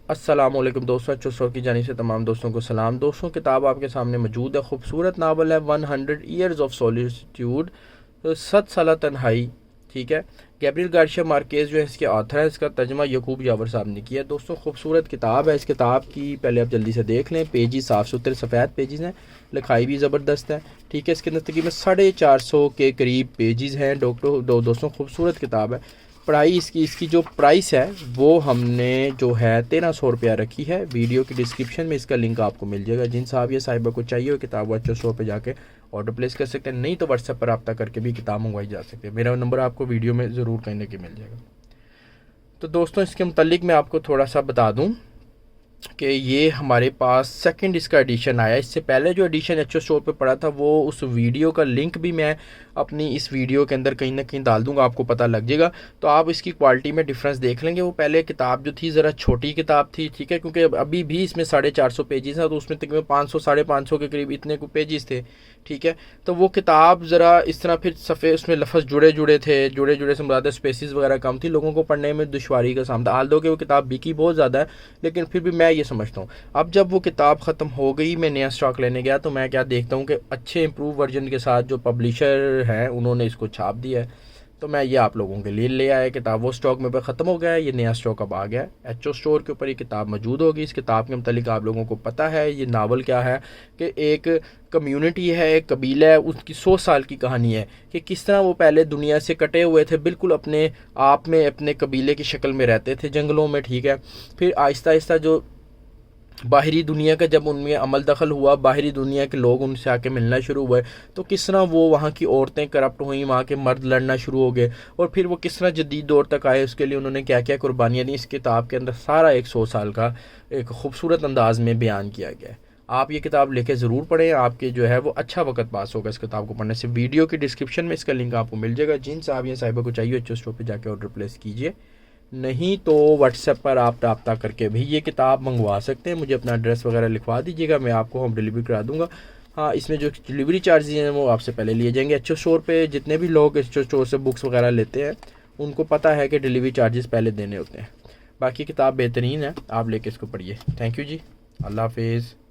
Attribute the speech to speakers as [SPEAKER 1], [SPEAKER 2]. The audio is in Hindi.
[SPEAKER 1] अस्सलामुअलैकुम दोस्तों, अच्छो शो की जानिब से तमाम दोस्तों को सलाम। दोस्तों, किताब आपके सामने मौजूद है। खूबसूरत नावल है 100 ईयर्स ऑफ सॉलिट्यूड, 7 साल तन्हाई। ठीक है, गैब्रियल गार्शिया मार्केज जो है इसके ऑथर है। इसका तर्जमा यकूब यावर साहब ने किया है। दोस्तों, खूबसूरत किताब है। इस किताब की पहले आप जल्दी से देख लें। पेजेस साफ़ सुथरे सफ़ेद पेजेस हैं, लिखाई भी ज़बरदस्त है। ठीक है, इसके अंदर तकरीबन 450 के करीब पेजेस हैं। दोस्तों, खूबसूरत किताब है। प्राइस इसकी जो प्राइस है वो हमने जो है 1300 रुपया रखी है। वीडियो की डिस्क्रिप्शन में इसका लिंक आपको मिल जाएगा। जिन साहब या साहिबा को चाहिए हो किताब वो अच्छे शो पे जाके ऑर्डर प्लेस कर सकते हैं, नहीं तो व्हाट्सएप पर रब्ता करके भी किताब मंगवाई जा सकती है। मेरा नंबर आपको वीडियो में ज़रूर कहने के मिल जाएगा। तो दोस्तों, इसके मुतालिक मैं आपको थोड़ा सा बता दूँ कि ये हमारे पास सेकंड इसका एडिशन आया। इससे पहले जो एडिशन एच ओ स्टोर पे पड़ा था वो उस वीडियो का लिंक भी मैं अपनी इस वीडियो के अंदर कहीं ना कहीं डाल दूंगा, आपको पता लग जाएगा। तो आप इसकी क्वालिटी में डिफरेंस देख लेंगे। वो पहले किताब जो थी ज़रा छोटी किताब थी, ठीक है, क्योंकि अभी भी इसमें 450 पेजेस हैं, तो उसमें तकरीबन 500 550 के करीब इतने को पेजेस थे। ठीक है, तो वो किताब ज़रा इस तरह फिर सफ़ेद, उसमें लफ्ज़ जुड़े जुड़े थे, जुड़े जुड़े से ज़्यादा स्पेसिस वगैरह कम थी, लोगों को पढ़ने में दुश्वारी का सामना। हाल दो कि वो किताब बिकी बहुत ज़्यादा है, लेकिन फिर भी मैं ये समझता हूँ अब जब वो किताब ख़त्म हो गई, मैं नया स्टॉक लेने गया तो मैं क्या देखता हूँ कि अच्छे इम्प्रूव वर्जन के साथ जो पब्लिशर हैं उन्होंने इसको छाप दिया है। तो मैं ये आप लोगों के लिए ले आया। किताब वो स्टॉक में ख़त्म हो गया है, ये नया स्टॉक अब आ गया है। एच ओ स्टोर के ऊपर ये किताब मौजूद होगी। इस किताब के मतलब आप लोगों को पता है ये नावल क्या है, कि एक कम्युनिटी है, एक कबीला है, उसकी 100 साल की कहानी है कि किस तरह वो पहले दुनिया से कटे हुए थे, बिल्कुल अपने आप में अपने कबीले की शक्ल में रहते थे जंगलों में। ठीक है, फिर आहिस्ता आहिस्ता जो बाहरी दुनिया का जब उनमें अमल दखल हुआ, बाहरी दुनिया के लोग उनसे आके मिलना शुरू हुए, तो किस तरह वो वहाँ की औरतें करप्ट हुई, वहाँ के मर्द लड़ना शुरू हो गए, और फिर वो किस तरह जदीद दौर तक आए, उसके लिए उन्होंने क्या क्या कुर्बानियाँ दी। इस किताब के अंदर सारा एक 100 साल का एक खूबसूरत अंदाज में बयान किया गया है। आप ये किताब लेके ज़रूर पढ़ें, आपके जो है वो अच्छा वक्त पास होगा इस किताब को पढ़ने से। वीडियो की डिस्क्रिप्शन में इसका लिंक आपको मिल जाएगा। जिन साहब या साहिबा को चाहिए अच्छे स्टोर पर जाके ऑर्डर प्लेस कीजिए, नहीं तो व्हाट्सएप पर आप रब्ता करके भी ये किताब मंगवा सकते हैं। मुझे अपना एड्रेस वगैरह लिखवा दीजिएगा, मैं आपको होम डिलीवरी करा दूंगा। हाँ, इसमें जो डिलीवरी चार्जेस हैं वो आपसे पहले लिए जाएंगे। एच ओ स्टोर पे जितने भी लोग एच ओ स्टोर से बुक्स वगैरह लेते हैं उनको पता है कि डिलीवरी चार्जेस पहले देने होते हैं। बाकी किताब बेहतरीन है, आप लेके इसको पढ़िए। थैंक यू जी, अल्लाह हाफिज़।